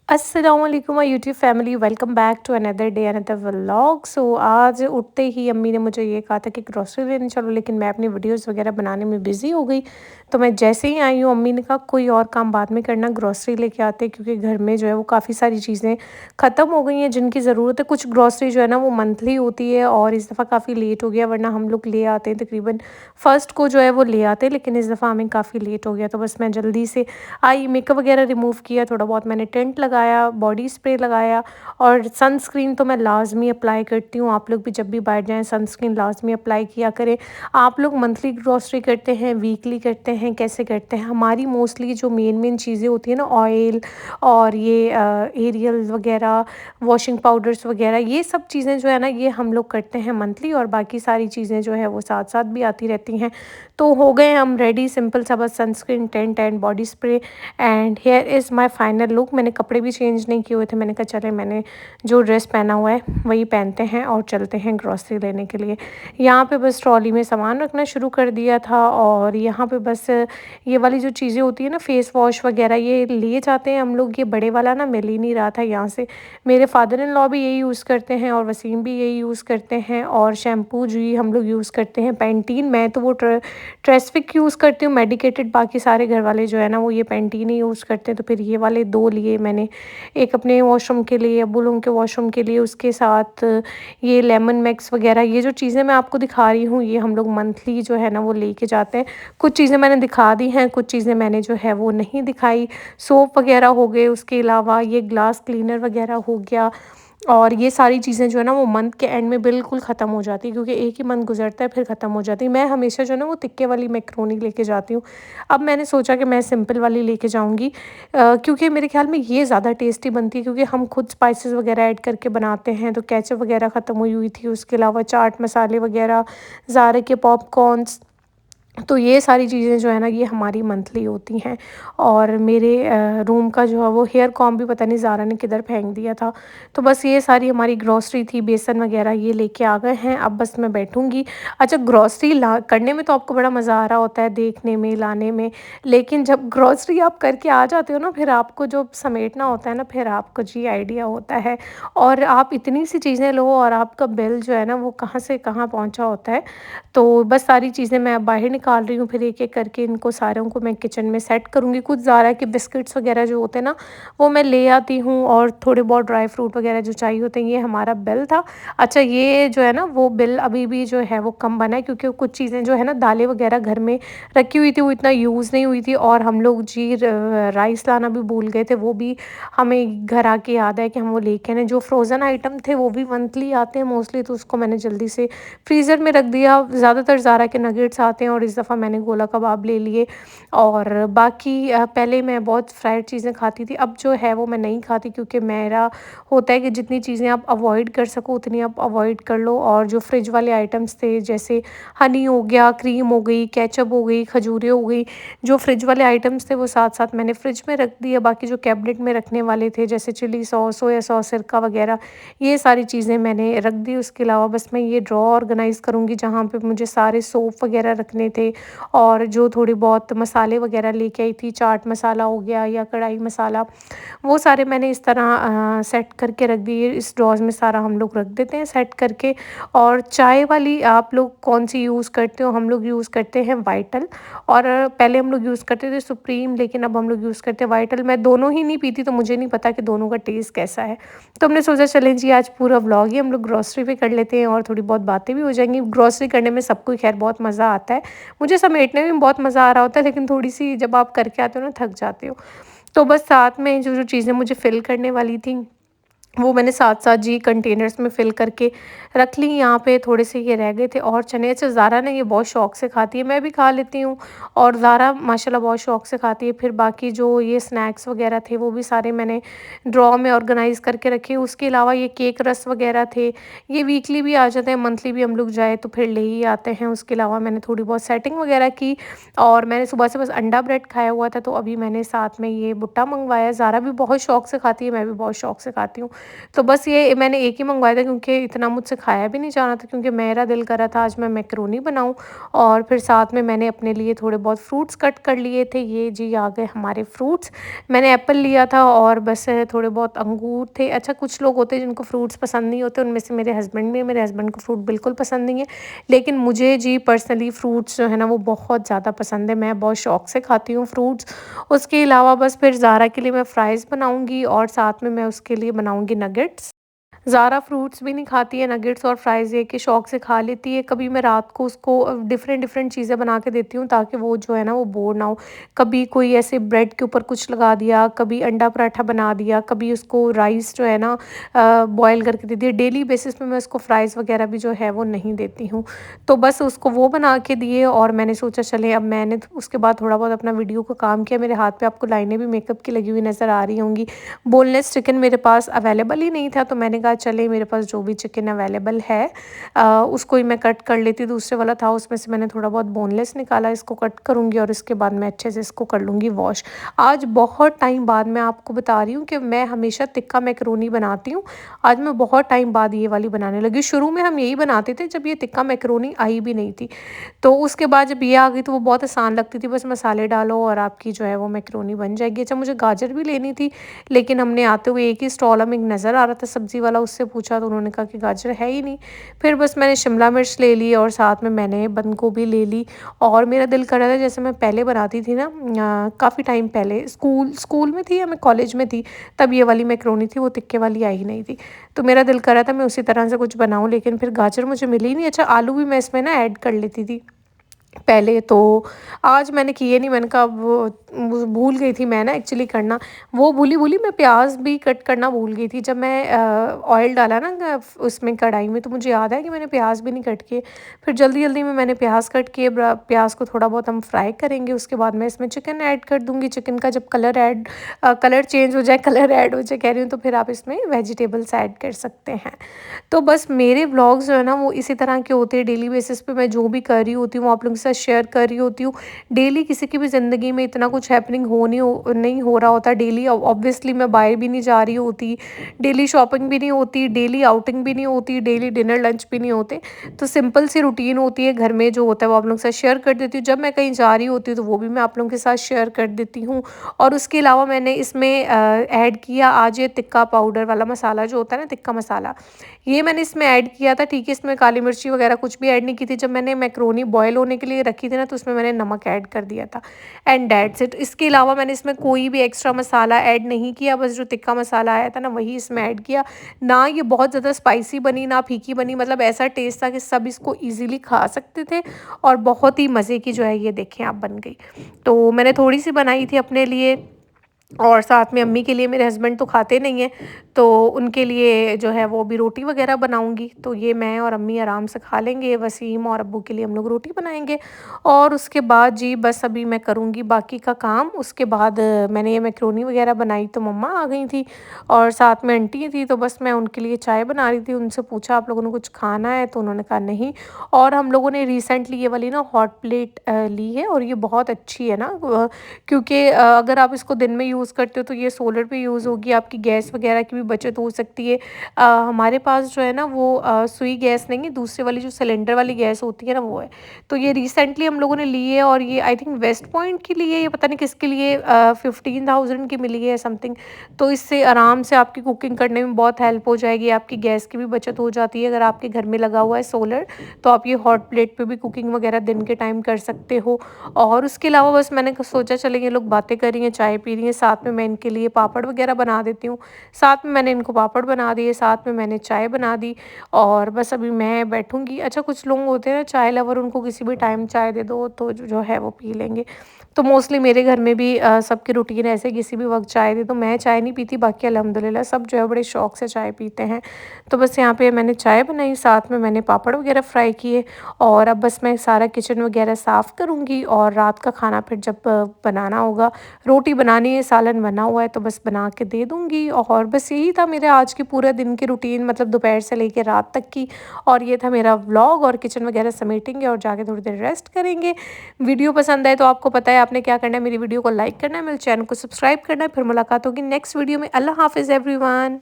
अस्सलाम वालेकुम my YouTube family, welcome back to another day another vlog. आज उठते ही अम्मी ने मुझे ये कहा था कि ग्रोसरी लेने चलो, लेकिन मैं अपनी वीडियोस वगैरह बनाने में बिज़ी हो गई। तो मैं जैसे ही आई हूँ अम्मी ने कहा कोई और काम बाद में करना, ग्रोसरी लेके आते, क्योंकि घर में जो है वो काफ़ी सारी चीज़ें ख़त्म हो गई हैं जिनकी ज़रूरत है। कुछ ग्रोसरी जो है ना वो मंथली होती है और इस दफ़ा काफ़ी लेट हो गया, वरना हम लोग ले आते हैं तकरीबन फ़र्स्ट को जो है वो ले आते, लेकिन इस दफ़ा हमें काफ़ी लेट हो गया। तो बस मैं जल्दी से आई, मेकअप वगैरह रिमूव किया, थोड़ा बहुत मैंने टेंट लगाया, बॉडी स्प्रे लगाया और सनस्क्रीन तो मैं लाज़मी अप्लाई करती हूँ। आप लोग भी जब भी बाहर जाएँ सनस्क्रीन लाज़मी अप्लाई किया करें। आप लोग मंथली ग्रॉसरी करते हैं, वीकली करते हैं, कैसे करते हैं? हमारी मोस्टली जो मेन चीज़ें होती हैं ना, ऑयल और ये एरियल वगैरह, वॉशिंग पाउडर्स वगैरह, ये सब चीज़ें जो है ना ये हम लोग करते हैं मंथली, और बाकी सारी चीज़ें जो है वो साथ-साथ भी आती रहती हैं। तो हो गए हम रेडी, सिंपल सा बस sunscreen, tent and body spray and here is my final look. मैंने कपड़े भी चेंज नहीं किए हुए थे। मैंने कहा चले, मैंने जो ड्रेस पहना हुआ है वही पहनते हैं और चलते हैं ग्रॉसरी लेने के लिए। यहाँ पे बस ट्रॉली में सामान रखना शुरू कर दिया था, और यहाँ पे बस ये वाली जो चीज़ें होती है ना, फेस वॉश वगैरह, ये लिए जाते हैं हम लोग। ये बड़े वाला ना मिल ही नहीं रहा था यहाँ से। मेरे फादर इन लॉ भी यही यूज़ करते हैं और वसीम भी यही यूज़ करते हैं, और शैम्पू जी हम लोग यूज़ करते हैं पैंटीन। मैं तो वो ट्रेसफिक यूज़ करती हूँ मेडिकेटेड, बाकी सारे घर वाले जो है ना वो ये पैंटीन ही यूज़ करते हैं। तो फिर ये वाले 2 लिए मैंने, एक अपने वॉशरूम के लिए, अब्बू लोगों के वॉशरूम के लिए, उसके साथ ये लेमन मैक्स वगैरह। ये जो चीज़ें मैं आपको दिखा रही हूँ ये हम लोग मंथली जो है ना वो लेके जाते हैं। कुछ चीज़ें मैंने दिखा दी हैं, कुछ चीज़ें मैंने जो है वो नहीं दिखाई। सोप वगैरह हो गए, उसके अलावा ये ग्लास क्लीनर वगैरह हो गया, और ये सारी चीज़ें जो है ना वो मंथ के एंड में बिल्कुल ख़त्म हो जाती है, क्योंकि एक ही मंथ गुजरता है फिर ख़त्म हो जाती है। मैं हमेशा जो है ना वो तिक्के वाली मैक्रोनी लेके जाती हूँ। अब मैंने सोचा कि मैं सिंपल वाली लेके जाऊँगी, क्योंकि मेरे ख़्याल में ये ज़्यादा टेस्टी बनती है, क्योंकि हम खुद स्पाइसेस वगैरह ऐड करके बनाते हैं। तो केचप वगैरह ख़त्म हुई हुई थी, उसके अलावा चाट मसाले वगैरह, ज़ारे के पॉपकॉर्न्स। तो ये सारी चीज़ें जो है ना ये हमारी मंथली होती हैं। और मेरे रूम का जो है वो हेयर कॉम्ब भी पता नहीं ज़ारा ने किधर फेंक दिया था। तो बस ये सारी हमारी ग्रॉसरी थी, बेसन वगैरह ये लेके आ गए हैं। अब बस मैं बैठूँगी। अच्छा, ग्रॉसरी ला करने में तो आपको बड़ा मज़ा आ रहा होता है, देखने में, लाने में, लेकिन जब ग्रॉसरी आप करके आ जाते हो ना, फिर आपको जो समेटना होता है ना, फिर आपको जी आइडिया होता है। और आप इतनी सी चीज़ें लो और आपका बिल जो है ना वो कहाँ से कहाँ पहुँचा होता है। तो बस सारी चीज़ें मैं अब बाहर निकाल रही हूँ, फिर एक-एक करके इनको सारों को मैं किचन में सेट करूँगी। कुछ ज़ारा के बिस्किट्स वगैरह जो होते हैं ना, वो मैं ले आती हूँ, और थोड़े बहुत ड्राई फ्रूट वगैरह जो चाहिए होते हैं। ये हमारा बिल था। अच्छा, ये जो है ना वो बिल अभी भी जो है वो कम बना है, क्योंकि कुछ चीज़ें जो है ना, दालें वगैरह घर में रखी हुई थी, वो इतना यूज़ नहीं हुई थी, और हम लोग जी राइस लाना भी भूल गए थे। वो भी हमें घर आके याद है कि हम वो लेके आए। जो फ्रोज़न आइटम थे वो भी मंथली आते हैं मोस्टली, तो उसको मैंने जल्दी से फ्रीज़र में रख दिया। ज़्यादातर ज़ारा के नगेट्स आते हैं, और इस दफ़ा मैंने गोला कबाब ले लिए। और बाकी पहले मैं बहुत फ्राइड चीज़ें खाती थी, अब जो है वो मैं नहीं खाती, क्योंकि मेरा होता है कि जितनी चीज़ें आप अवॉइड कर सको उतनी आप अवॉइड कर लो। और जो फ्रिज वाले आइटम्स थे, जैसे हनी हो गया, क्रीम हो गई, केचप हो गई, खजूरें हो गई, जो फ्रिज वाले आइटम्स थे वो साथ-साथ मैंने फ्रिज में रख दिए। बाकी जो कैबिनेट में रखने वाले थे, जैसे चिली सॉस, सोया सॉस, सिरका वगैरह, ये सारी चीज़ें मैंने रख दी। उसके अलावा बस मैं ये ड्रॉ ऑर्गेनाइज़ करूँगी जहाँ पे मुझे सारे सोप वगैरह रखने थे, और जो थोड़ी बहुत मसाले वगैरह लेके आई थी, चाट मसाला हो गया या कढ़ाई मसाला, वो सारे मैंने इस तरह सेट करके रख दिए। इस ड्रॉज़ में सारा हम लोग रख देते हैं सेट करके। और चाय वाली आप लोग कौन-सी यूज़ करते हो? हम लोग यूज़ करते हैं वाइटल, और पहले हम लोग यूज़ करते थे सुप्रीम, लेकिन अब हम लोग यूज़ करते हैं वाइटल। मैं दोनों ही नहीं पीती, तो मुझे नहीं पता कि दोनों का टेस्ट कैसा है। तो हमने सोचा चलें जी, आज पूरा व्लॉग ही हम लोग ग्रॉसरी पे कर लेते हैं, और थोड़ी बहुत बातें भी हो जाएँगी। ग्रॉसरी करने में सबको ही ख़ैर बहुत मज़ा आता है। मुझे समेटने में बहुत मज़ा आ रहा होता है, लेकिन थोड़ी-सी जब आप करके आते हो ना, थक जाते हो। तो बस साथ में जो-जो चीज़ें मुझे फ़िल करने वाली थी, वो मैंने साथ-साथ जी कंटेनर्स में फ़िल करके रख ली। यहाँ पे थोड़े से ये रह गए थे और चने। अच्छा, ज़ारा ने ये बहुत शौक से खाती है, मैं भी खा लेती हूँ, और ज़ारा माशाल्लाह बहुत शौक से खाती है। फिर बाकी जो ये स्नैक्स वग़ैरह थे वो भी सारे मैंने ड्रॉ में ऑर्गेनाइज़ करके रखे। उसके अलावा ये केक रस वग़ैरह थे, ये वीकली भी आ जाते हैं, मंथली भी हम लोग जाए तो फिर ले ही आते हैं। उसके अलावा मैंने थोड़ी बहुत सेटिंग वग़ैरह की, और मैंने सुबह से बस अंडा ब्रेड खाया हुआ था, तो अभी मैंने साथ में ये भुट्टा मँगवाया। ज़ारा भी बहुत शौक से खाती है, मैं भी बहुत शौक से खाती हूँ। तो बस ये मैंने एक ही मँगवाया था क्योंकि इतना मुझसे खाया भी नहीं जा रहा था, क्योंकि मेरा दिल कर रहा था आज मैं मैकरोनी बनाऊँ। और फिर साथ में मैंने अपने लिए थोड़े बहुत फ्रूट्स कट कर लिए थे। ये जी आ गए हमारे फ्रूट्स। मैंने एप्पल लिया था और बस थोड़े बहुत अंगूर थे। अच्छा, कुछ लोग होते हैं जिनको फ्रूट्स पसंद नहीं होते, उनमें से मेरे हस्बैंड भी हैं। मेरे हस्बैंड को फ्रूट बिल्कुल पसंद नहीं है। लेकिन मुझे जी पर्सनली फ्रूट्स जो है ना वो बहुत ज़्यादा पसंद है। मैं बहुत शौक से खाती हूँ फ्रूट्स। उसके अलावा बस फिर ज़ारा के लिए मैं फ्राइज़ बनाऊँगी और साथ में मैं उसके लिए बनाऊँगी नगेट्स। ज़ारा फ्रूट्स भी नहीं खाती है, नगेट्स और फ्राइज़ ये कि शौक से खा लेती है। कभी मैं रात को उसको डिफ़रेंट डिफ़रेंट चीज़ें बना के देती हूँ ताकि वो जो है ना वो बोर ना हो। कभी कोई ऐसे ब्रेड के ऊपर कुछ लगा दिया, कभी अंडा पराठा बना दिया, कभी उसको राइस जो है ना बॉयल करके दे दिया। डेली बेसिस पे मैं उसको फ्राइज़ वग़ैरह भी जो है वो नहीं देती हूँ। तो बस उसको वो बना के दिए और मैंने सोचा चले अब मैंने उसके बाद थोड़ा बहुत अपना वीडियो का काम किया। मेरे हाथ पे आपको लाइनें भी मेकअप की लगी हुई नज़र आ रही होंगी। बोनलेस चिकन मेरे पास अवेलेबल ही नहीं था, तो मैंने कहा चले मेरे पास जो भी चिकन अवेलेबल है उसको ही मैं कट कर लेती। दूसरे वाला था उसमें से मैंने थोड़ा बहुत बोनलेस निकाला, इसको कट करूँगी और इसके बाद मैं अच्छे से इसको कर लूँगी वॉश। आज बहुत टाइम बाद मैं आपको बता रही हूँ कि मैं हमेशा टिक्का मैकरोनी बनाती हूँ। आज मैं बहुत टाइम बाद ये वाली बनाने लगी। शुरू में हम यही बनाते थे जब ये टिक्का मैकरोनी आई भी नहीं थी। तो उसके बाद जब ये आ गई तो वो बहुत आसान लगती थी, बस मसाले डालो और आपकी जो है वो मैकरोनी बन जाएगी। अच्छा, मुझे गाजर भी लेनी थी, लेकिन हमने आते हुए एक ही स्टॉल हमें नज़र आ रहा था सब्ज़ी वाला, उससे पूछा तो उन्होंने कहा कि गाजर है ही नहीं। फिर बस मैंने शिमला मिर्च ले ली और साथ में मैंने बंद गोभी ले ली। और मेरा दिल कर रहा था जैसे मैं पहले बनाती थी ना काफ़ी टाइम पहले स्कूल स्कूल में थी या मैं कॉलेज में थी, तब ये वाली मैकरोनी थी, वो तिक्के वाली आई नहीं थी। तो मेरा दिल कर रहा था मैं उसी तरह से कुछ बनाऊँ, लेकिन फिर गाजर मुझे मिली ही नहीं। अच्छा, आलू भी मैं इसमें ना ऐड कर लेती थी पहले, तो आज मैंने किए नहीं। मैंने कहा वो भूल गई थी मैं ना एक्चुअली करना। वो भूली-भूली मैं प्याज़ भी कट करना भूल गई थी। जब मैं ऑयल डाला ना उसमें कढ़ाई में, तो मुझे याद है कि मैंने प्याज़ भी नहीं कट किए। फिर जल्दी-जल्दी में मैंने प्याज़ कट किए। प्याज़ को थोड़ा बहुत हम फ्राई करेंगे, उसके बाद मैं इसमें चिकन ऐड कर दूँगी। चिकन का जब कलर चेंज हो जाए, कलर ऐड हो जाए कह रही हूँ, तो फिर आप इसमें वेजिटेबल्स ऐड कर सकते हैं। तो बस मेरे व्लॉग्स जो है ना वो इसी तरह के होते हैं। डेली बेसिस पे मैं जो भी कर रही होती हूँ, आप लोगों के साथ शेयर कर रही होती हूँ। डेली किसी की भी ज़िंदगी में इतना कुछ हैपनिंग नहीं हो रहा होता। डेली ऑब्वियसली मैं बाहर भी नहीं जा रही होती, डेली शॉपिंग भी नहीं होती, डेली आउटिंग भी नहीं होती, डेली डिनर लंच भी नहीं होते। तो सिंपल सी रूटीन होती है घर में जो होता है वो आप लोगों के साथ शेयर कर देती हूँ। जब मैं कहीं जा रही होती हूँ तो वो भी मैं आप लोगों के साथ शेयर कर देती हूँ। और उसके अलावा मैंने इसमें ऐड किया आज ये टिक्का पाउडर वाला मसाला जो होता है ना, टिक्का मसाला, ये मैंने इसमें ऐड किया था। ठीक है, इसमें काली मिर्ची वगैरह कुछ भी ऐड नहीं की थी। जब मैंने मैक्रोनी बॉयल होने के लिए रखी थी ना, तो उसमें मैंने नमक ऐड कर दिया था एंड दैट्स इट। इसके अलावा मैंने इसमें कोई भी एक्स्ट्रा मसाला ऐड नहीं किया, बस जो टिक्का मसाला आया था ना वही इसमें ऐड किया। ना ये बहुत ज़्यादा स्पाइसी बनी ना फीकी बनी, मतलब ऐसा टेस्ट था कि सब इसको ईजिली खा सकते थे और बहुत ही मज़े की जो है ये देखें आप बन गई। तो मैंने थोड़ी सी बनाई थी अपने लिए और साथ में अम्मी के लिए, मेरे हस्बैंड तो खाते नहीं हैं, तो उनके लिए जो है वो भी रोटी वग़ैरह बनाऊँगी। तो ये मैं और अम्मी आराम से खा लेंगे। वसीम और अब्बू के लिए हम लोग रोटी बनाएँगे और उसके बाद जी बस अभी मैं करूँगी बाकी का काम। उसके बाद मैंने ये मैकरोनी वग़ैरह बनाई तो मम्मा आ गई थी और साथ में आंटी थी, तो बस मैं उनके लिए चाय बना रही थी। उनसे पूछा आप लोगों ने कुछ खाना है? तो उन्होंने कहा नहीं। और हम लोगों ने रिसेंटली ये वाली ना हॉट प्लेट ली है और ये बहुत अच्छी है ना, क्योंकि अगर आप इसको दिन में यूज़ करते हो तो ये सोलर पे यूज़ होगी, आपकी गैस वगैरह की भी बचत हो सकती है। हमारे पास जो है ना वो सुई गैस नहीं है, दूसरे वाली जो सिलेंडर वाली गैस होती है ना वो है। तो ये रिसेंटली हम लोगों ने ली है और ये आई थिंक वेस्ट पॉइंट की लिए, ये पता नहीं किसके लिए 15,000 की मिली है समथिंग। तो इससे आराम से आपकी कुकिंग करने में बहुत हेल्प हो जाएगी, आपकी गैस की भी बचत हो जाती है। अगर आपके घर में लगा हुआ है सोलर, तो आप ये हॉट प्लेट पे भी कुकिंग वगैरह दिन के टाइम कर सकते हो। और उसके अलावा बस मैंने सोचा चले ये लोग बातें कर रही हैं, चाय पी रही हैं, साथ में मैं इनके लिए पापड़ वगैरह बना देती हूँ। साथ में मैंने इनको पापड़ बना दिए, साथ में मैंने चाय बना दी और बस अभी मैं बैठूँगी। अच्छा, कुछ लोग होते हैं ना चाय लवर, उनको किसी भी टाइम चाय दे दो तो जो है वो पी लेंगे। तो मोस्टली मेरे घर में भी सबकी रूटीन ऐसे, किसी भी वक्त चाय दे दो। मैं चाय नहीं पीती, बाकी अल्हम्दुलिल्लाह सब जो है बड़े शौक से चाय पीते हैं। तो बस यहाँ पे मैंने चाय बनाई, साथ में मैंने पापड़ वगैरह फ्राई किए और अब बस मैं सारा किचन वगैरह साफ़ करूँगी और रात का खाना फिर जब बनाना होगा, रोटी बनानी है, सालन बना हुआ है तो बस बना के दे दूँगी। और बस यही था मेरे आज के पूरे दिन की रूटीन, मतलब दोपहर से लेके रात तक की। और ये था मेरा व्लॉग और किचन वगैरह समेटेंगे और जाके थोड़ी देर रेस्ट करेंगे। वीडियो पसंद आए तो आपको पता है आपने क्या करना है, मेरी वीडियो को लाइक करना है, मेरे चैनल को सब्सक्राइब करना है। फिर मुलाकात होगी नेक्स्ट वीडियो में। अल्लाह हाफ़िज़ एवरीवन।